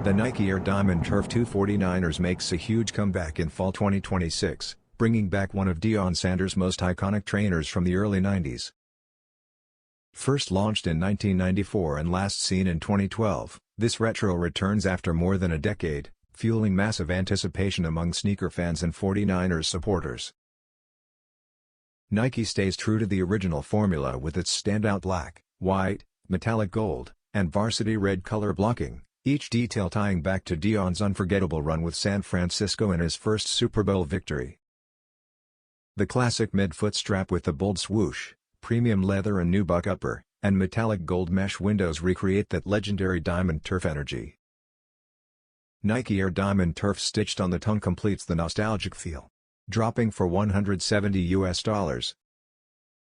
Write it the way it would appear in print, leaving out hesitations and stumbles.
The Nike Air Diamond Turf 249ers makes a huge comeback in fall 2026, bringing back one of Deion Sanders' most iconic trainers from the early 90s. First launched in 1994 and last seen in 2012, this retro returns after more than a decade, fueling massive anticipation among sneaker fans and 49ers supporters. Nike stays true to the original formula with its standout black, white, metallic gold, and Varsity Red color blocking, each detail tying back to Deion's unforgettable run with San Francisco and his first Super Bowl victory. The classic mid-foot strap with the bold swoosh, premium leather-and-nubuck upper, and metallic gold mesh windows recreate that legendary Diamond Turf energy. Nike Air Diamond Turf stitched on the tongue completes the nostalgic feel. Dropping for $170,